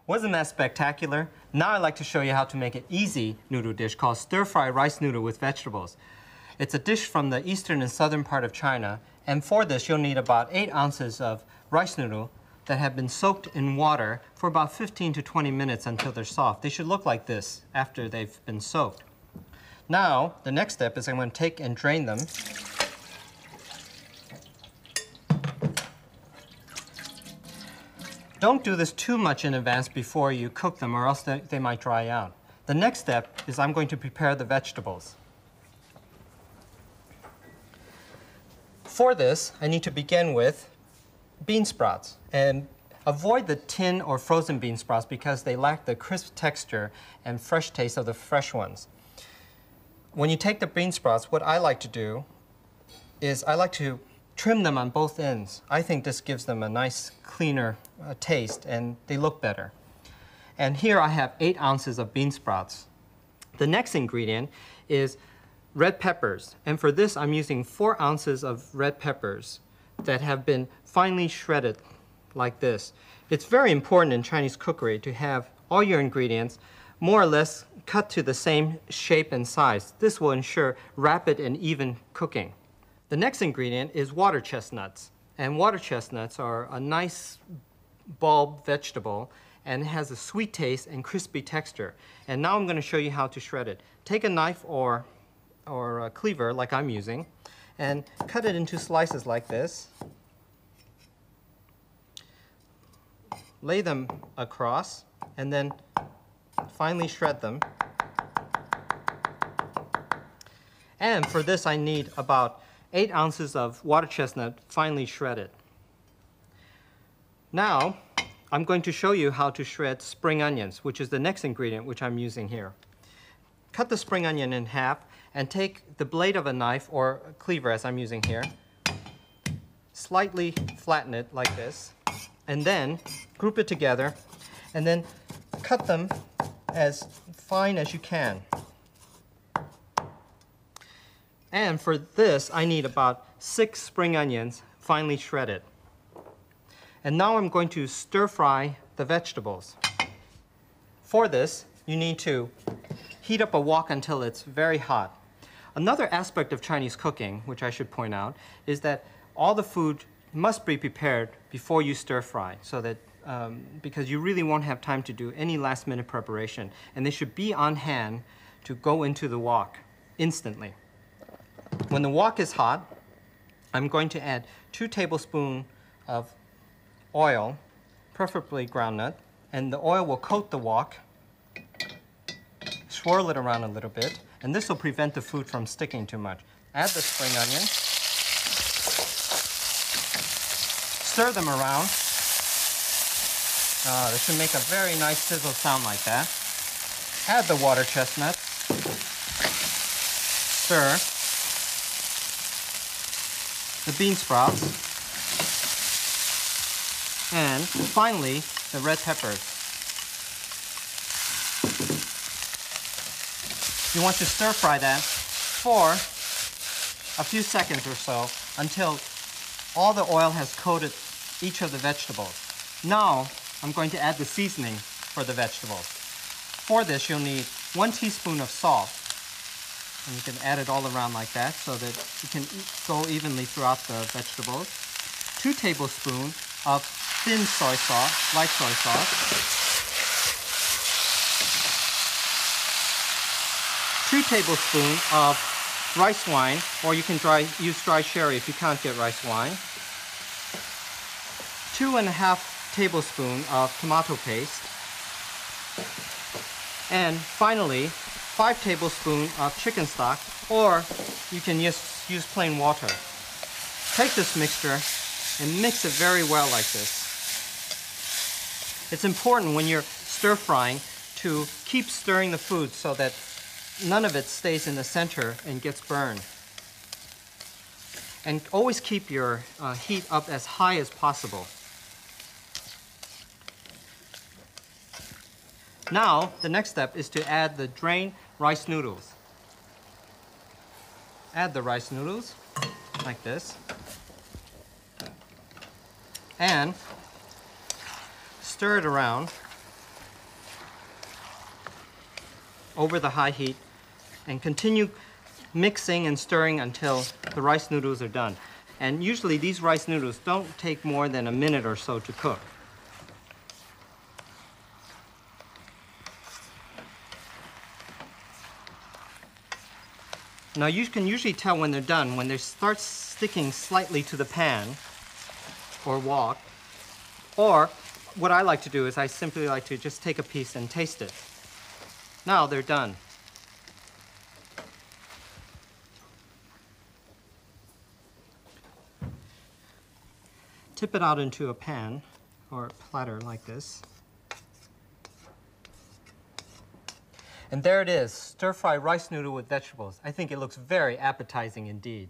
Wasn't that spectacular? Now I'd like to show you how to make an easy noodle dish called stir-fry rice noodle with vegetables. It's a dish from the eastern and southern part of China, and for this you'll need about 8 ounces of rice noodle that have been soaked in water for about 15 to 20 minutes until they're soft. They should look like this after they've been soaked. Now, the next step is I'm going to take and drain them. Don't do this too much in advance before you cook them, or else they might dry out. The next step is I'm going to prepare the vegetables. For this, I need to begin with bean sprouts. And avoid the tin or frozen bean sprouts because they lack the crisp texture and fresh taste of the fresh ones. When you take the bean sprouts, what I like to do is I like to trim them on both ends. I think this gives them a nice, cleaner taste, and they look better. And here I have 8 ounces of bean sprouts. The next ingredient is red peppers. And for this, I'm using 4 ounces of red peppers that have been finely shredded like this. It's very important in Chinese cookery to have all your ingredients more or less cut to the same shape and size. This will ensure rapid and even cooking. The next ingredient is water chestnuts. And water chestnuts are a nice bulb vegetable and it has a sweet taste and crispy texture. And now I'm going to show you how to shred it. Take a knife or a cleaver like I'm using and cut it into slices like this. Lay them across and then finely shred them. And for this I need about 8 ounces of water chestnut finely shredded. Now I'm going to show you how to shred spring onions, which is the next ingredient which I'm using here. Cut the spring onion in half and take the blade of a knife or a cleaver as I'm using here. Slightly flatten it like this and then group it together and then cut them as fine as you can. And for this, I need about 6 spring onions finely shredded. And now I'm going to stir fry the vegetables. For this, you need to heat up a wok until it's very hot. Another aspect of Chinese cooking, which I should point out, is that all the food must be prepared before you stir fry, so that because you really won't have time to do any last-minute preparation, and they should be on hand to go into the wok instantly. When the wok is hot, I'm going to add 2 tablespoons of oil, preferably groundnut, and the oil will coat the wok. Swirl it around a little bit, and this will prevent the food from sticking too much. Add the spring onion. Stir them around. This should make a very nice sizzle sound like that. Add the water chestnuts. Stir. The bean sprouts. And finally, the red peppers. You want to stir fry that for a few seconds or so until all the oil has coated each of the vegetables. Now, I'm going to add the seasoning for the vegetables. For this, you'll need 1 teaspoon of salt. And you can add it all around like that so that it can go evenly throughout the vegetables. 2 tablespoons of thin soy sauce, light soy sauce. 2 tablespoons of rice wine, or you can use dry sherry if you can't get rice wine. 2½ tablespoons of tomato paste. And finally, 5 tablespoons of chicken stock, or you can use plain water. Take this mixture and mix it very well like this. It's important when you're stir frying to keep stirring the food so that none of it stays in the center and gets burned. And always keep your heat up as high as possible. Now, the next step is to add the drained rice noodles. Add the rice noodles like this. And stir it around over the high heat and continue mixing and stirring until the rice noodles are done. And usually these rice noodles don't take more than a minute or so to cook. Now you can usually tell when they're done when they start sticking slightly to the pan or wok. Or what I like to do is I simply like to just take a piece and taste it. Now they're done. Tip it out into a pan or a platter like this. And there it is, stir-fry rice noodle with vegetables. I think it looks very appetizing indeed.